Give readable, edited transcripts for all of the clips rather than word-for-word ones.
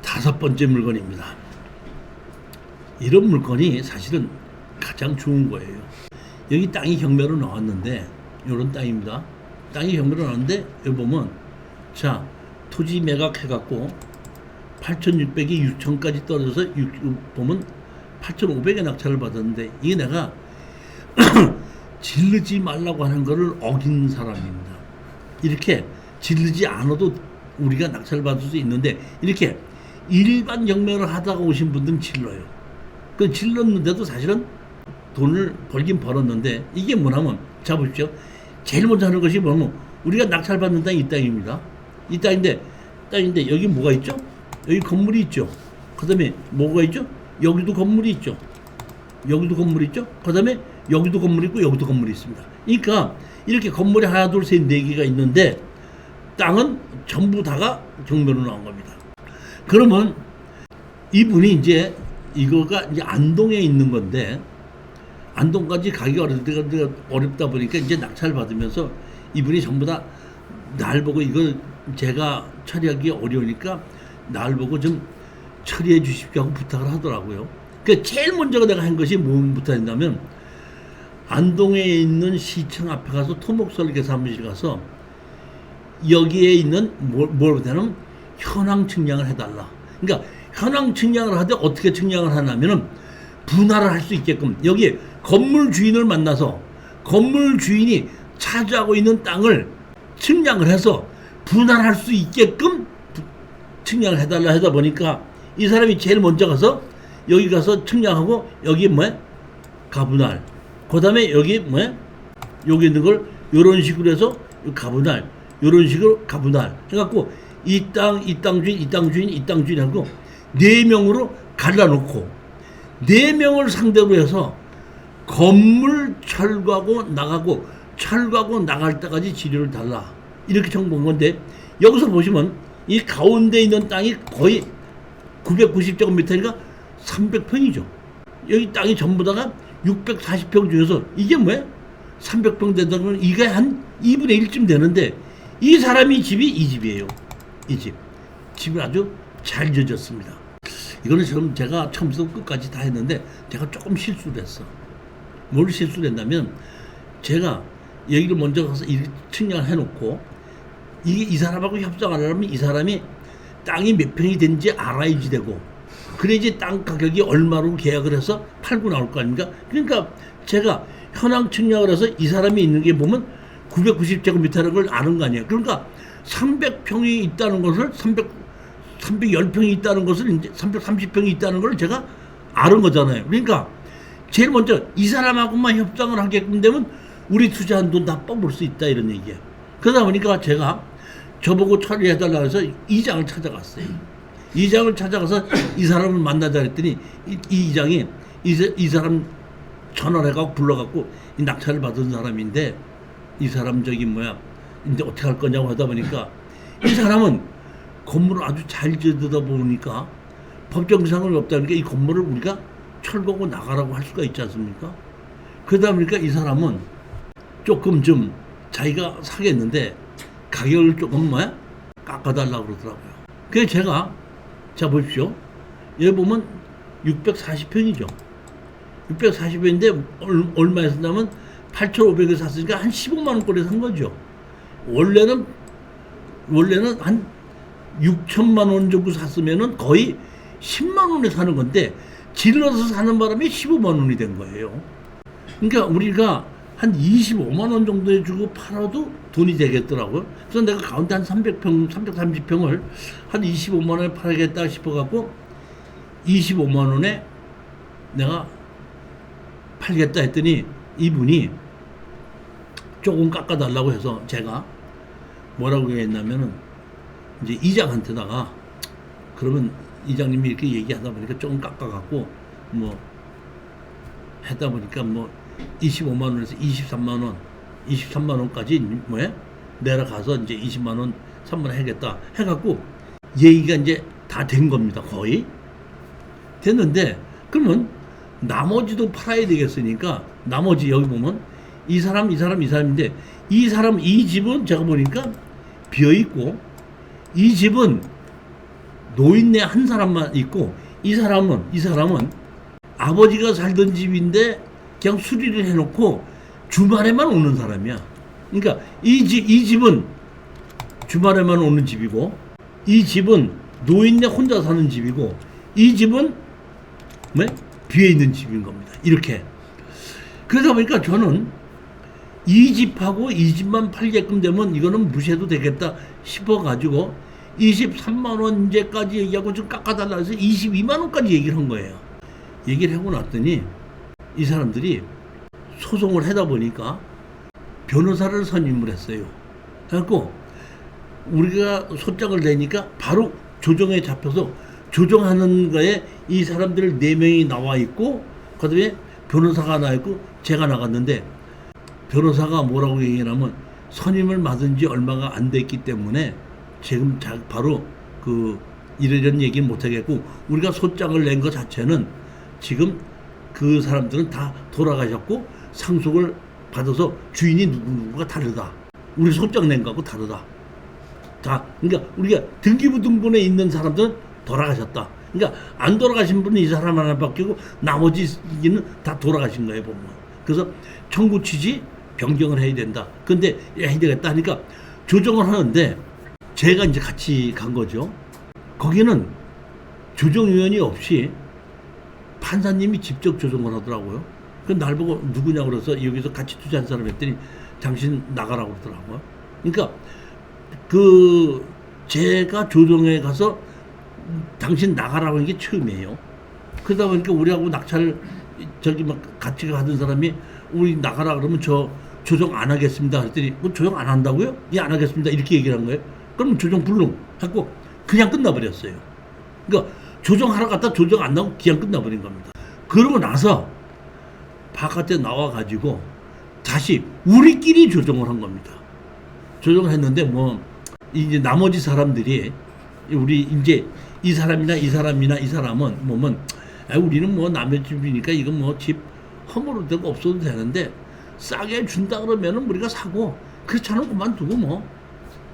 다섯 번째 물건입니다. 이런 물건이 사실은 가장 좋은 거예요. 여기 땅이 경매로 나왔는데 이런 땅입니다. 땅이 경매로 나왔는데 여기 보면 자 토지 매각해갖고 8,600이 6,000까지 떨어져서 보면 8,500에 낙찰을 받았는데 이게 내가 질르지 말라고 하는 거를 어긴 사람입니다. 이렇게 질르지 않아도 우리가 낙찰을 받을 수 있는데 이렇게 일반 경매를 하다가 오신 분들은 질러요. 그 질렀는데도 사실은 돈을 벌긴 벌었는데 이게 뭐냐면 자 보십시오. 제일 먼저 하는 것이 뭐냐면 우리가 낙찰 받는 땅이 이 땅입니다. 이 땅인데 여기 뭐가 있죠? 여기 건물이 있죠. 그 다음에 뭐가 있죠? 여기도 건물이 있죠. 여기도 건물이 있죠. 그 다음에 여기도 건물이 있고 여기도 건물이 있습니다. 그러니까 이렇게 건물이 하나 둘 셋 네 개가 있는데 땅은 전부 다가 경매로 나온 겁니다. 그러면 이분이 이제 이거가 이제 안동에 있는 건데 안동까지 가기 어렵다 보니까 이제 낙찰 받으면서 이분이 전부 다 날 보고 이걸 제가 처리하기 어려우니까 날 보고 좀 처리해 주십시오 하고 부탁을 하더라고요. 그 제일 먼저 내가 한 것이 뭔 부탁했냐면 안동에 있는 시청 앞에 가서 토목설계 사무실 가서 여기에 있는 뭘 하냐면 현황 측량을 해달라. 그러니까 현황 측량을 하되 어떻게 측량을 하냐면은 분할을 할 수 있게끔 여기 건물 주인을 만나서 건물 주인이 차지하고 있는 땅을 측량을 해서 분할할 수 있게끔 측량을 해달라 하다 보니까 이 사람이 제일 먼저 가서 여기 가서 측량하고 여기 뭐야 가분할 그 다음에 여기 뭐야 여기 있는 걸 이런 식으로 해서 가분할 이런 식으로 가분할 해갖고 이 땅 주인 이 땅 주인 이 땅 주인 하고 4명으로 갈라놓고 4명을 상대로 해서 건물 철거하고 나가고 철거하고 나갈 때까지 지료를 달라 이렇게 정보한 건데 여기서 보시면 이 가운데 있는 땅이 거의 990제곱미터니까 300평이죠. 여기 땅이 전부 다가 640평 중에서 이게 뭐야? 300평 된다는 건 이게 한 2분의 1쯤 되는데 이 사람이 집이 이 집이에요. 이 집. 집을 아주 잘 지어졌습니다. 이거는 지금 제가 처음부터 끝까지 다 했는데 제가 조금 실수를 했어. 뭘 실수를 했냐면 제가 여기를 먼저 가서 측량을 해놓고 이게 이 사람하고 협상을 하려면 이 사람이 땅이 몇 평이 된지 알아야지 되고 그래야지 땅 가격이 얼마로 계약을 해서 팔고 나올 거 아닙니까? 그러니까 제가 현황 측량을 해서 이 사람이 있는 게 보면 990제곱미터라는 걸 아는 거 아니에요. 그러니까 300평이 있다는 것을 310평이 있다는 것을 이제 330평이 있다는 걸 제가 아는 거잖아요. 그러니까 제일 먼저 이 사람하고만 협상을 하게끔 되면 우리 투자한 돈 다 뽑을 수 있다 이런 얘기예요. 그러다 보니까 제가 저보고 처리해달라고 해서 이장을 찾아갔어요. 이장을 찾아가서 이 사람을 만나자 했더니 이 이장이 이 사람 전화를 해갖고 불러갖고 이 낙찰을 받은 사람인데 이 사람 저기 뭐야 이제 어떻게 할 거냐고 하다 보니까 이 사람은 건물을 아주 잘 지어다 보니까 법정 상황이 없다니까 이 건물을 우리가 철거하고 나가라고 할 수가 있지 않습니까? 그러다 보니까 이 사람은 조금 좀 자기가 사겠는데 가격을 조금 뭐야 깎아달라고 그러더라고요. 그래서 제가 자 보십시오. 여기 보면 640평이죠. 640평인데 얼마에 샀냐면 8,500에 샀으니까 한 15만 원꼴에 산 거죠. 원래는 한 6천만 원 정도 샀으면은 거의 10만 원에 사는 건데 질러서 사는 바람에 15만 원이 된 거예요. 그러니까 우리가 한 25만 원 정도에 주고 팔아도 돈이 되겠더라고요. 그래서 내가 가운데 한 300평, 330평을 한 25만 원에 팔겠다 싶어갖고 25만 원에 내가 팔겠다 했더니 이분이 조금 깎아달라고 해서 제가 뭐라고 했냐면은 이제 이장한테다가 그러면 이장님이 이렇게 얘기하다 보니까 조금 깎아갖고 뭐 했다 보니까 뭐 25만 원에서 23만 원까지 뭐야 내려가서 이제 20만 원 3만 원 하겠다 해갖고 얘기가 이제 다 된 겁니다. 거의 됐는데 그러면 나머지도 팔아야 되겠으니까 나머지 여기 보면 이 사람인데 이 집은 제가 보니까 비어있고 이 집은 노인네 한 사람만 있고 이 사람은 아버지가 살던 집인데 그냥 수리를 해놓고 주말에만 오는 사람이야. 그러니까 이 집은 주말에만 오는 집이고 이 집은 노인네 혼자 사는 집이고 이 집은 비어있는 집인 겁니다. 이렇게. 그러다 보니까 저는 이 집하고 이 집만 팔게끔 되면 이거는 무시해도 되겠다 싶어가지고 23만 원제까지 얘기하고 좀 깎아달라 해서 22만 원까지 얘기를 한 거예요. 얘기를 하고 났더니 이 사람들이 소송을 하다 보니까 변호사를 선임을 했어요. 그래갖고 우리가 소장을 내니까 바로 조정에 잡혀서 조정하는 거에 이 사람들 4명이 나와 있고 그다음에 변호사가 나와 있고 제가 나갔는데 변호사가 뭐라고 얘기하냐면 선임을 맡은 지 얼마가 안 됐기 때문에 지금 바로 이런 얘기는 못하겠고 우리가 소장을 낸 것 자체는 지금 그 사람들은 다 돌아가셨고 상속을 받아서 주인이 누구가 다르다. 우리 소장 낸 거하고 다르다. 자, 그러니까 우리가 등기부등본에 있는 사람들은 돌아가셨다. 그러니까 안 돌아가신 분은 이 사람 하나 바뀌고 나머지는 다 돌아가신 거예요, 보면. 그래서 청구 취지 변경을 해야 된다. 근데 해야 되겠다 하니까 조정을 하는데 제가 이제 같이 간 거죠. 거기는 조정위원이 없이 판사님이 직접 조정을 하더라고요. 그 날 보고 누구냐고 그래서 여기서 같이 투자한 사람 했더니 당신 나가라고 그러더라고요. 그러니까 제가 조정에 가서 당신 나가라고 하는 게 처음이에요. 그러다 보니까 우리하고 낙찰 같이 가던 사람이 우리 나가라 그러면 저 조정 안 하겠습니다 했더니 뭐 조정 안 한다고요? 예, 안 하겠습니다 이렇게 얘기를 한 거예요. 그럼 조정 불능 하고 그냥 끝나버렸어요. 그러니까 조정하러 갔다 조정 안 나고 그냥 끝나버린 겁니다. 그러고 나서 바깥에 나와가지고 다시 우리끼리 조정을 한 겁니다. 조정을 했는데 이제 나머지 사람들이 우리 이제 이 사람이나 이 사람은 우리는 남의 집이니까 이건 집 허물을 데가 없어도 되는데 싸게 준다 그러면은 우리가 사고 그렇지 않으면 그만두고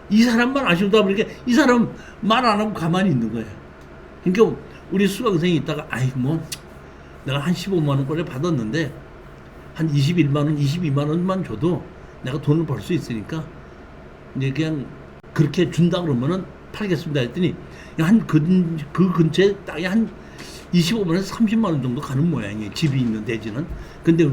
이 사람만 아쉬우다 보니까 이 사람 말 안 하고 가만히 있는 거예요. 그러니까 우리 수강생이 있다가 내가 한 15만 원권에 받았는데 한 21만 원, 22만 원만 줘도 내가 돈을 벌 수 있으니까 이제 그냥 그렇게 준다 그러면은 팔겠습니다 했더니 그 근처에 땅이 한 25만 원에서 30만 원 정도 가는 모양이에요. 집이 있는 대지는. 근데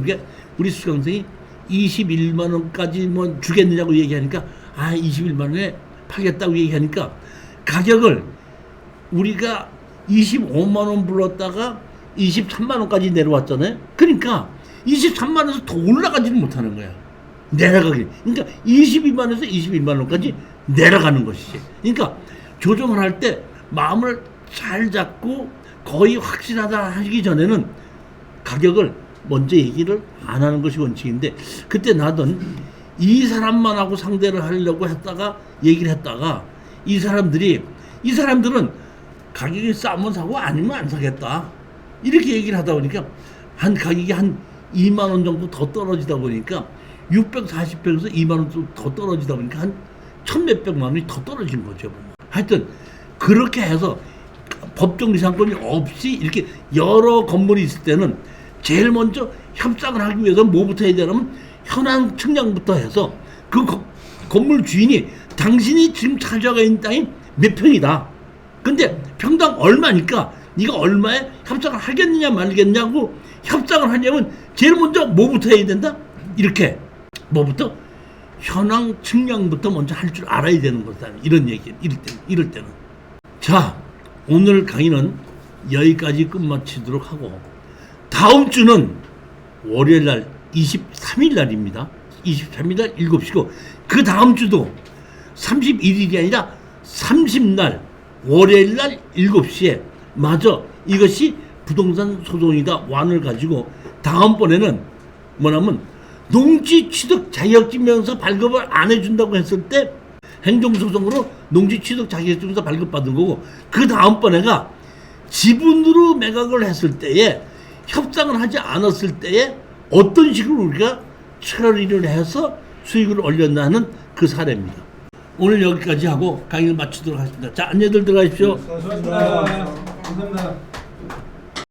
우리 수강생이 21만 원까지 주겠느냐고 얘기하니까 21만 원에 팔겠다고 얘기하니까 가격을 우리가 25만 원 불렀다가 23만 원까지 내려왔잖아요. 그러니까 23만 원에서 더 올라가지는 못하는 거야. 내려가기. 그러니까 22만 원에서 21만 원까지 내려가는 것이지. 그러니까 조정을 할 때 마음을 잘 잡고 거의 확실하다 하기 전에는 가격을 먼저 얘기를 안 하는 것이 원칙인데 그때 나던 이 사람만 하고 상대를 하려고 했다가 얘기를 했다가 이 사람들은 가격이 싸면 사고 아니면 안 사겠다 이렇게 얘기를 하다 보니까 가격이 한 2만 원 정도 더 떨어지다 보니까 640평에서 2만 원 더 떨어지다 보니까 한 1,몇백만 원이 더 떨어진 거죠. 하여튼 그렇게 해서 법정리상권이 없이 이렇게 여러 건물이 있을 때는 제일 먼저 협상을 하기 위해서 뭐부터 해야 되냐면 현황 측량부터 해서 그 건물 주인이 당신이 지금 가져가 있는 땅이 몇 평이다. 근데 평당 얼마니까 네가 얼마에 협상을 하겠느냐 말겠냐고 협상을 하려면 제일 먼저 뭐부터 해야 된다? 이렇게 뭐부터? 현황 측량부터 먼저 할 줄 알아야 되는 거다. 이런 얘기 이럴 때는. 자, 오늘 강의는 여기까지 끝마치도록 하고 다음 주는 월요일 날 23일 날입니다. 23일 날 7시고 그 다음 주도 31일이 아니라 30날 월요일 날 7시에 맞아 이것이 부동산 소송이다 완을 가지고 다음번에는 뭐냐면 농지 취득 자격증명서 발급을 안 해준다고 했을 때 행정소송으로 농지 취득 자격증명서 발급받은 거고 그 다음번에가 지분으로 매각을 했을 때에 협상을 하지 않았을 때에 어떤 식으로 우리가 처리를 해서 수익을 올렸나 하는 그 사례입니다. 오늘 여기까지 하고 강의를 마치도록 하겠습니다. 자, 안녕들 들어가십시오. 수고하셨습니다. 감사합니다.